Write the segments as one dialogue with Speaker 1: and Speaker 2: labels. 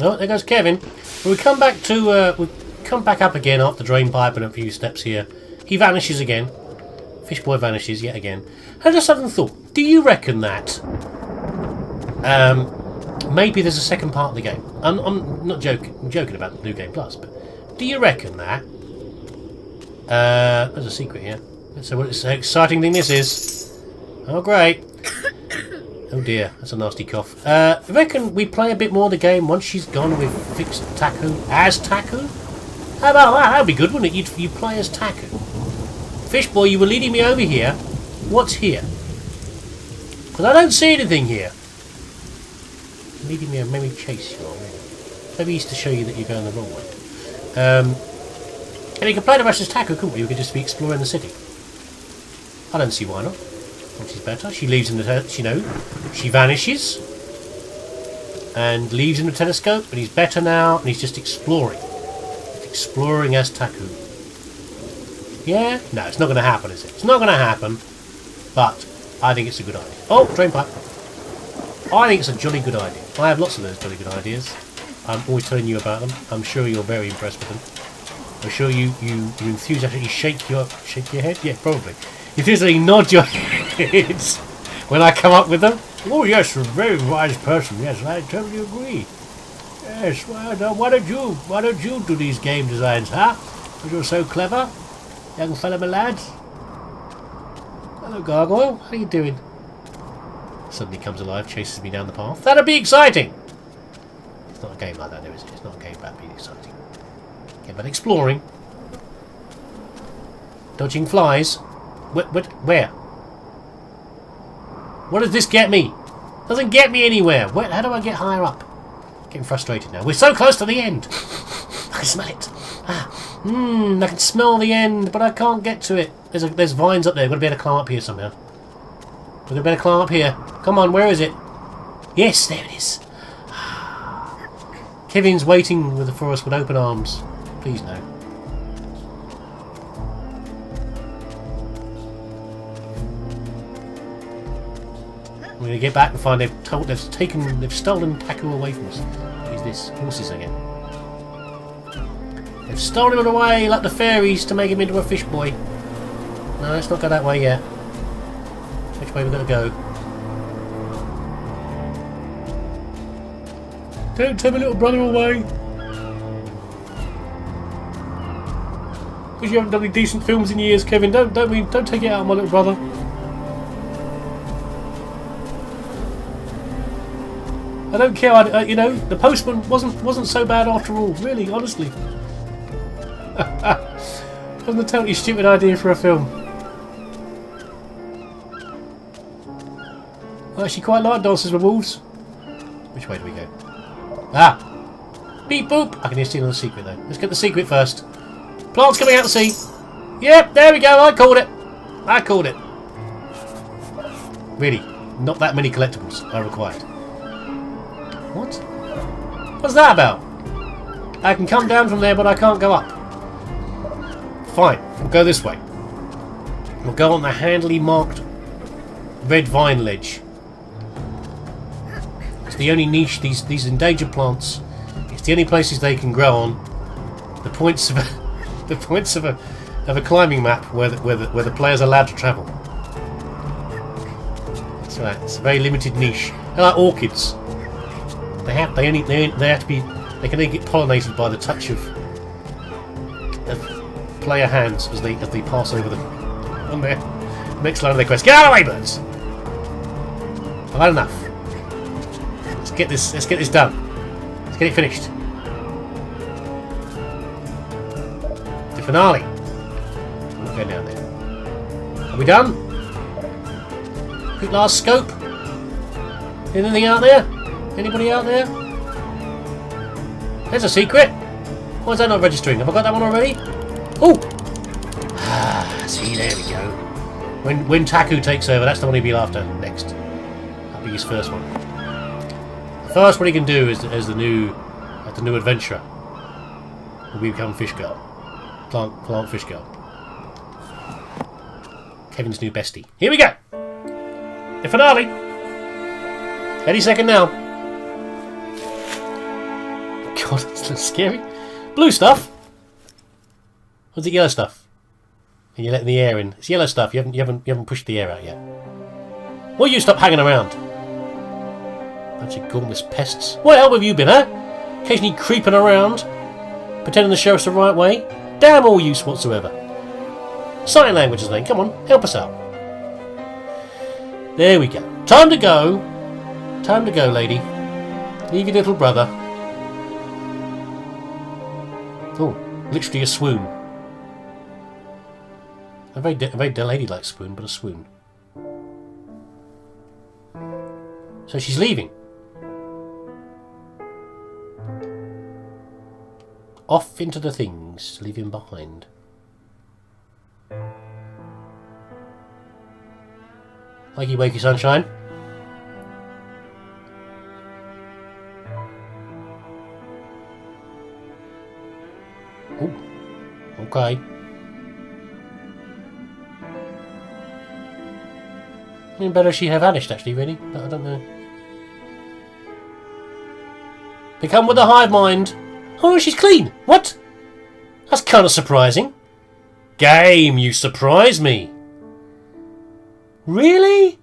Speaker 1: Oh, there goes Kevin. We come back to we come back up again after drain pipe and a few steps here. He vanishes again. Fish boy vanishes yet again. I just haven't thought. Do you reckon that maybe there's a second part of the game? I'm not joking. I'm joking about the New Game Plus, but do you reckon that? There's a secret here. Let's see what an exciting thing this is. Oh great. Oh dear, that's a nasty cough. I reckon we play a bit more of the game once she's gone with fixed Taku as Taku? How about that? That would be good, wouldn't it? You play as Taku. Fish boy, you were leading me over here. What's here? Because I don't see anything here. Leading me, maybe chase you already. Maybe he's to show you that you're going the wrong way. And you could play the rest as Taku, couldn't we? We could just be exploring the city. I don't see why not. Which is better. She leaves in the she vanishes and leaves in the telescope, but he's better now and he's just exploring. Exploring as Taku. Yeah? No, it's not going to happen, is it? It's not going to happen, but I think it's a good idea. Oh, drain pipe. I think it's a jolly good idea. I have lots of those jolly good ideas. I'm always telling you about them. I'm sure you're very impressed with them. I'm sure you enthusiastically shake your head. Yeah, probably. You enthusiastically nod your head when I come up with them. Oh yes, you're a very wise person. Yes, I totally agree. Yes, well, now, why don't you do these game designs, huh? Because you're so clever, young fella, my lads. Hello, Gargoyle. How are you doing? Suddenly comes alive, chases me down the path. That'd be exciting. It's not a game like that, though, is it? It's not a game about being exciting. Game about exploring, dodging flies. Where? What does this get me? Doesn't get me anywhere. How do I get higher up? Getting frustrated now. We're so close to the end. I can smell it. I can smell the end, but I can't get to it. There's vines up there. We've got to be able to climb up here somehow. We've got to be able to climb up here. Come on, where is it? Yes, there it is. Kevin's waiting for us with open arms. Please no. We're going to get back and find they've stolen Taku away from us. Who's this? Horses again. They've stolen him away like the fairies to make him into a fish boy. No, let's not go that way yet. Which way we're going to go? Don't take my little brother away. Because you haven't done any decent films in years, Kevin. Don't take it out on my little brother. I don't care. You know, the postman wasn't so bad after all. Really, honestly. Wasn't a totally stupid idea for a film. I actually quite like Dances with Wolves. Which way do we go? Ah! Beep boop! I can hear stealing the secret though. Let's get the secret first. Plants coming out to sea. Yep, there we go. I called it. I called it. Really, not that many collectibles are required. What? What's that about? I can come down from there, but I can't go up. Fine, we'll go this way. We'll go on the handily marked red vine ledge. It's the only niche, these endangered plants. It's the only places they can grow on. The points of a climbing map where the player's allowed to travel. That's right. It's a very limited niche. They're like orchids. They have to be. They can only get pollinated by the touch of player hands as they pass over them on their next line of their quest. Get out of the way, birds! I've had enough. Let's get this done. Let's get it finished. The finale. We'll go down there. Are we done? Quick last scope. Anything out there? Anybody out there? There's a secret. Why is that not registering? Have I got that one already? Oh! Ah, see, there we go. When Taku takes over, that's the one he'll be after next. That'll be his first one. The first one he can do is the new adventurer. Will become Fish Girl. Plant Fish Girl. Kevin's new bestie. Here we go! The finale! Any second now. God, that's scary. Blue stuff? What's it yellow stuff? And you're letting the air in. It's yellow stuff. You haven't pushed the air out yet. Will you stop hanging around? Bunch of gormless pests. What the hell have you been, huh? Occasionally creeping around, pretending the sheriff's the right way. Damn all use whatsoever. Sign languages then. Come on, help us out. There we go. Time to go. Time to go, lady. Leave your little brother. Oh, literally a swoon. A very ladylike swoon, but a swoon. So she's leaving. Off into the things, leave him behind. Wakey wakey sunshine. Oh, okay. I mean, better she have vanished actually, really, but I don't know. Become with the hive mind. Oh, she's clean. What? That's kind of surprising. Game, you surprise me. Really?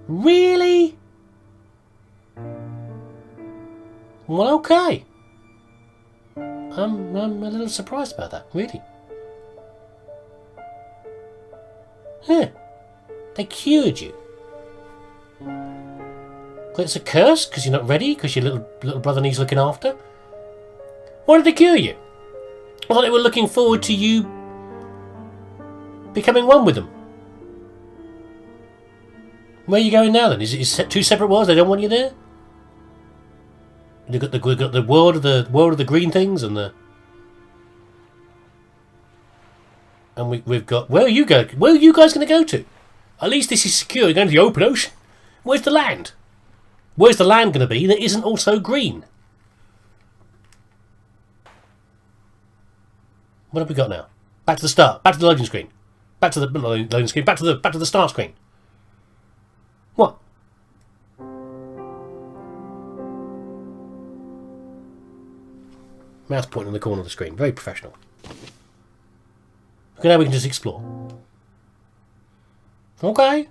Speaker 1: Really? Well, okay. I'm a little surprised about that, really. Yeah. They cured you. Well, it's a curse because you're not ready, because your little brother needs looking after. Why did they cure you? I thought they were looking forward to you becoming one with them. Where are you going now then? Is it two separate worlds? They don't want you there? We've got the world of the green things and we've got. Where are you going? Where are you guys going to go to? At least this is secure. You're going to the open ocean. Where's the land? Where's the land going to be that isn't also green? What have we got now? Back to the start. Back to the loading screen. Back to the loading screen. Back to the start screen. What? Mouse pointing in the corner of the screen. Very professional. Okay, now we can just explore. Okay.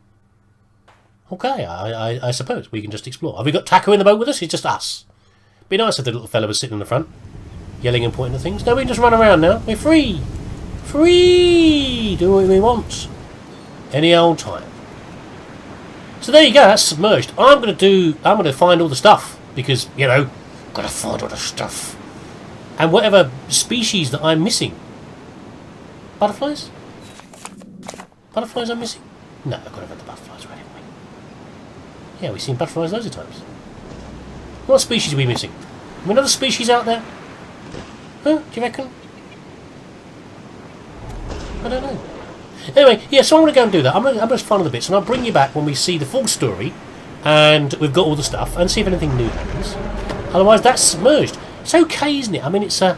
Speaker 1: Okay, I suppose we can just explore. Have we got Taco in the boat with us? It's just us. Be nice if the little fella was sitting in the front, yelling and pointing at things. No, we can just run around now. We're free. Free! Do what we want. Any old time. So there you go, that's Submerged. I'm gonna find all the stuff. Because, you know, gotta find all the stuff. And whatever species that I'm missing. Butterflies? Butterflies I'm missing? No, I've got to have the butterflies already, haven't we? Yeah, we've seen butterflies loads of times. What species are we missing? Are there other species out there? Huh? Do you reckon? I don't know. Anyway, yeah, so I'm going to go and do that. I'm going to find all the bits, and I'll bring you back when we see the full story, and we've got all the stuff, and see if anything new happens. Otherwise, that's Submerged. It's okay, isn't it? I mean, it's a...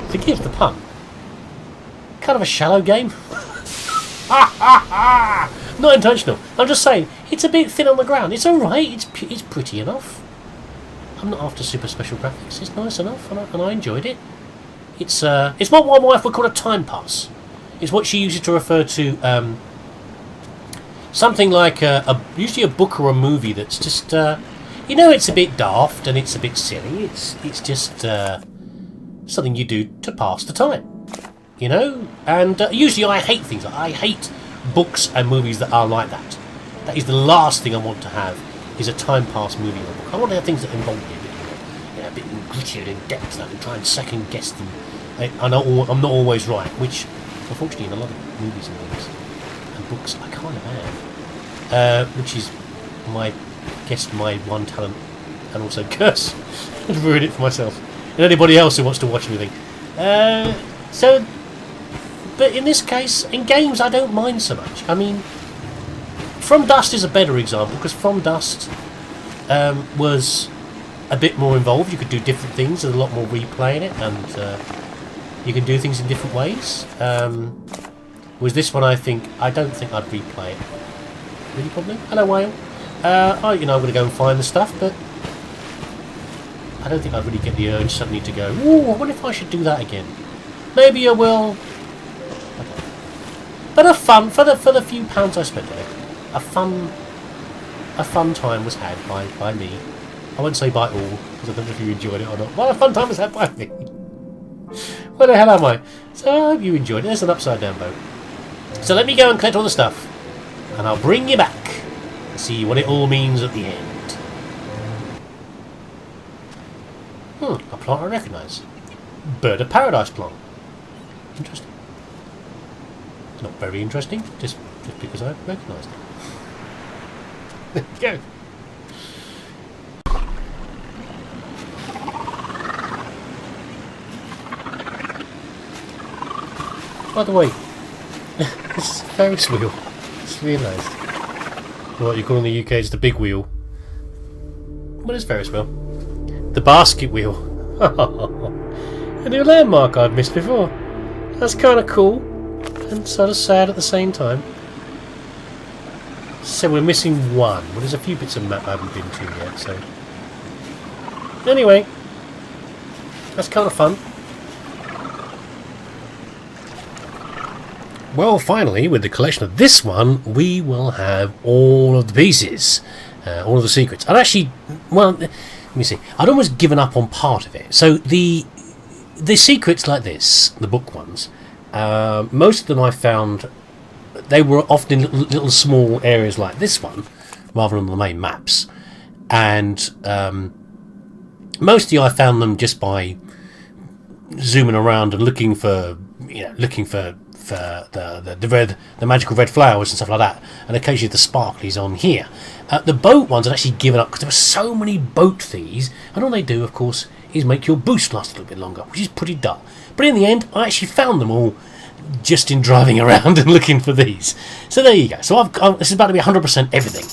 Speaker 1: forgive the pun. Kind of a shallow game. Not intentional. I'm just saying, it's a bit thin on the ground. It's alright, it's pretty enough. I'm not after super special graphics. It's nice enough, and I enjoyed it. It's what my wife would call a time pass. It's what she uses to refer to something like usually a book or a movie that's just you know, it's a bit daft and it's a bit silly. It's just something you do to pass the time. You know, and usually I hate things. I hate books and movies that are like that. That is the last thing I want to have. Is a time pass movie or book. I want to have things that involve me a bit grittier and in depth. I can try and second guess them. I'm not always right, which unfortunately in a lot of movies and things and books I kind of am. Which is my one talent and also curse. I'd ruin it for myself and anybody else who wants to watch anything. So. But in this case, in games, I don't mind so much. I mean, From Dust is a better example, because From Dust was a bit more involved. You could do different things, there's a lot more replay in it, and you can do things in different ways. Whereas this one, I don't think I'd replay it. Really, probably? Hello, Whale. I'm going to go and find the stuff, but I don't think I'd really get the urge suddenly to go, ooh, I wonder if I should do that again. Maybe I will. Okay. But for the few pounds I spent on it, a fun time was had by me. I won't say by all, because I don't know if you enjoyed it or not. Well, a fun time was had by me. Where the hell am I? So I hope you enjoyed it. There's an upside down boat. So let me go and collect all the stuff, and I'll bring you back and see what it all means at the end. A plant I recognise. Bird of Paradise plant. Interesting. Not very interesting, just because I recognised it. There you go. By the way, this is a Ferris wheel. Just realised. What you call in the UK is the big wheel. What is Ferris wheel? The basket wheel. A new landmark I've missed before. That's kind of cool and sort of sad at the same time. So we're missing one. Well, there's a few bits of map I haven't been to yet. So anyway, that's kind of fun. Well, finally, with the collection of this one, we will have all of the pieces, all of the secrets. I'd actually, well, let me see. I'd almost given up on part of it. So the secrets like this, the book ones, most of them I found, they were often in little small areas like this one, rather than the main maps. And mostly I found them just by zooming around and looking for the magical red flowers and stuff like that, and occasionally the sparklies on here. The boat ones I'd actually given up because there were so many boat thieves, and all they do, of course, is make your boost last a little bit longer, which is pretty dull. But in the end, I actually found them all just in driving around and looking for these. So there you go. So this is about to be 100% everything.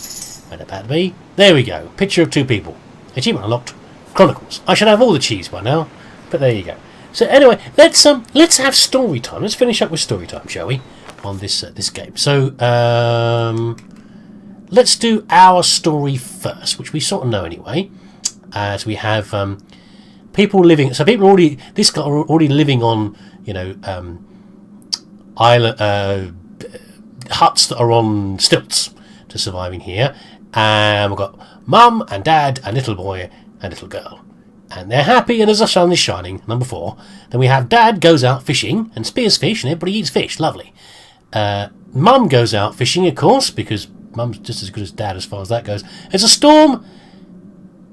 Speaker 1: And about to be. There we go. Picture of two people. Achievement unlocked. Chronicles. I should have all the cheese by now, but there you go. So anyway, let's have story time. Let's finish up with story time, shall we? On this game. So let's do our story first, which we sort of know anyway, as we have people living. So people already are already living on island huts that are on stilts to surviving here, and we've got mum and dad and little boy and little girl. And they're happy, and as the sun is shining, number 4. Then we have Dad goes out fishing and spears fish, and everybody eats fish. Lovely. Mum goes out fishing, of course, because Mum's just as good as Dad as far as that goes. There's a storm,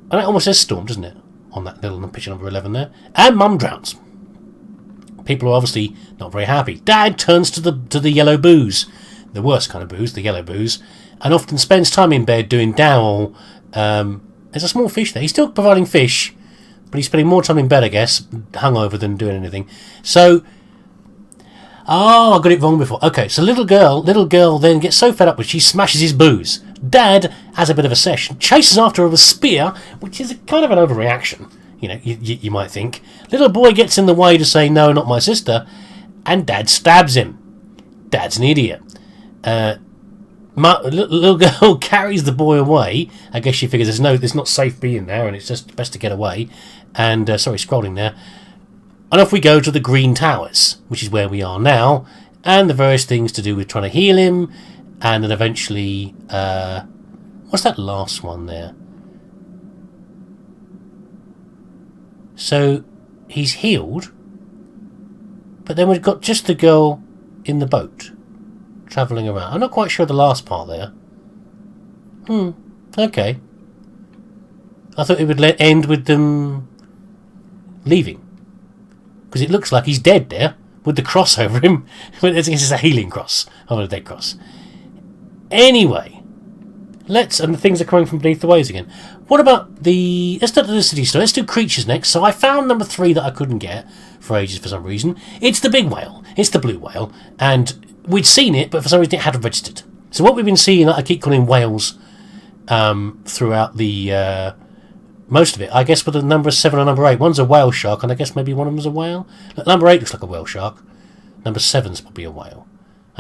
Speaker 1: and it almost says storm, doesn't it? On that little picture number 11 there. And Mum drowns. People are obviously not very happy. Dad turns to the yellow booze, the worst kind of booze, the yellow booze, and often spends time in bed doing dowel. There's a small fish there. He's still providing fish, but he's spending more time in bed, I guess, hungover than doing anything. So, I got it wrong before. Okay, so little girl then gets so fed up with she smashes his booze. Dad has a bit of a session, chases after her with a spear, which is a kind of an overreaction, you might think. Little boy gets in the way to say, no, not my sister, and Dad stabs him. Dad's an idiot. Little girl carries the boy away. I guess she figures it's not safe being there, and it's just best to get away. And scrolling there, and off we go to the Green Towers, which is where we are now, and the various things to do with trying to heal him, and then eventually, what's that last one there? So he's healed, but then we've got just the girl in the boat travelling around. I'm not quite sure the last part there. Okay. I thought it would end with them leaving, because it looks like he's dead there with the cross over him. It's a healing cross, not a dead cross. Anyway, and the things are coming from beneath the waves again. What about let's do the city story. Let's do creatures next. So I found number 3 that I couldn't get for ages for some reason. It's the big whale. It's the blue whale, and we'd seen it, but for some reason it hadn't registered. So what we've been seeing, I keep calling whales throughout the most of it, I guess, with the number 7 and number 8. One's a whale shark, and I guess maybe one of them's a whale. Number 8 looks like a whale shark. Number 7's probably a whale.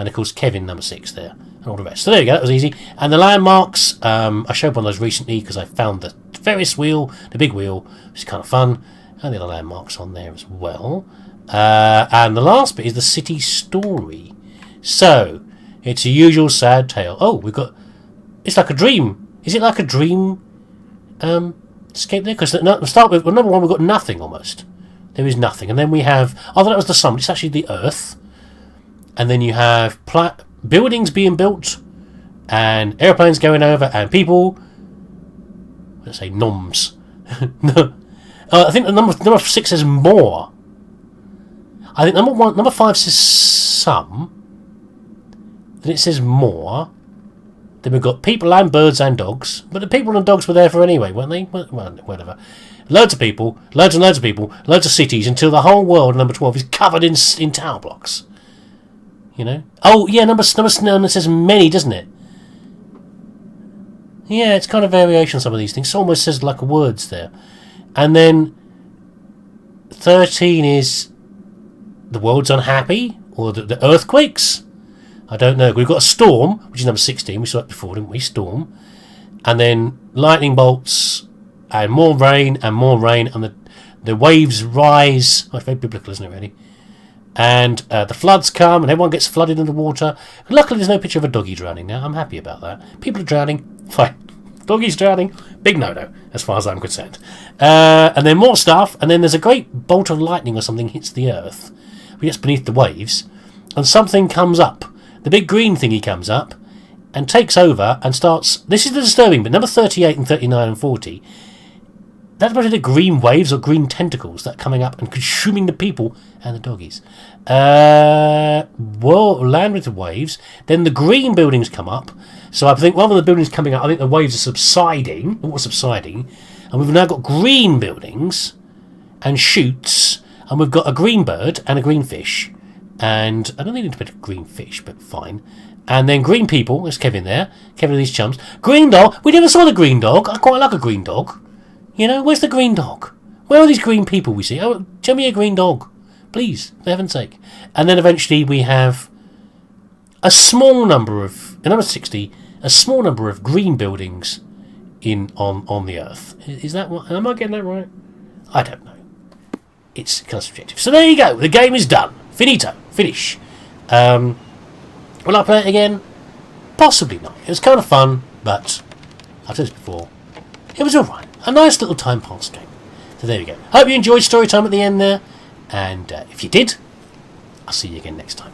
Speaker 1: And of course Kevin number 6 there, and all the rest. So there you go, that was easy. And the landmarks, I showed one of those recently because I found the Ferris wheel, the big wheel, which is kind of fun, and the other landmarks on there as well. And the last bit is the city story. So it's a usual sad tale. Oh, we've got, it's like a dream. Is it like a dream escape there? Because to start with, well, number 1 we've got nothing almost. There is nothing, and then we have, oh, that was the sun. It's actually the Earth. And then you have buildings being built, and airplanes going over, and people. Let's say noms. No, I think the number 6 says more. I think number 5 says some. Then it says more. Then we've got people and birds and dogs, but the people and dogs were there for anyway, weren't they? Well, whatever. Loads of people, loads and loads of people, loads of cities, until the whole world, number 12, is covered in tower blocks. You know? Oh, yeah, number 9 says many, doesn't it? Yeah, it's kind of variation on some of these things. It almost says like words there. And then 13 is the world's unhappy, or the earthquakes. I don't know. We've got a storm, which is number 16. We saw it before, didn't we? Storm. And then lightning bolts, and more rain, and the waves rise. Oh, it's very biblical, isn't it, really? And the floods come, and everyone gets flooded in the water. Luckily, there's no picture of a doggy drowning now. I'm happy about that. People are drowning. Fine. Doggies drowning. Big no-no, as far as I'm concerned. And then more stuff, and then there's a great bolt of lightning or something hits the earth. It gets beneath the waves, and something comes up. The big green thingy comes up, and takes over, and starts... This is the disturbing bit. Number 38 and 39 and 40... That's about the green waves or green tentacles that are coming up and consuming the people and the doggies. Well, land with the waves. Then the green buildings come up. So I think rather than the buildings coming up, I think the waves are subsiding. The water's subsiding. And we've now got green buildings and shoots. And we've got a green bird and a green fish. And I don't think it's a green fish, but fine. And then green people. There's Kevin there. Kevin and these chums. Green dog. We never saw the green dog. I quite like a green dog. You know, where's the green dog? Where are these green people we see? Oh, show me a green dog. Please, for heaven's sake. And then eventually we have a small number of, in number 60, a small number of green buildings on the Earth. Is that what, am I getting that right? I don't know. It's kind of subjective. So there you go. The game is done. Finito. Finish. Will I play it again? Possibly not. It was kind of fun, but I've said this before. It was alright. A nice little time pass game. So there we go. Hope you enjoyed story time at the end there. And if you did, I'll see you again next time.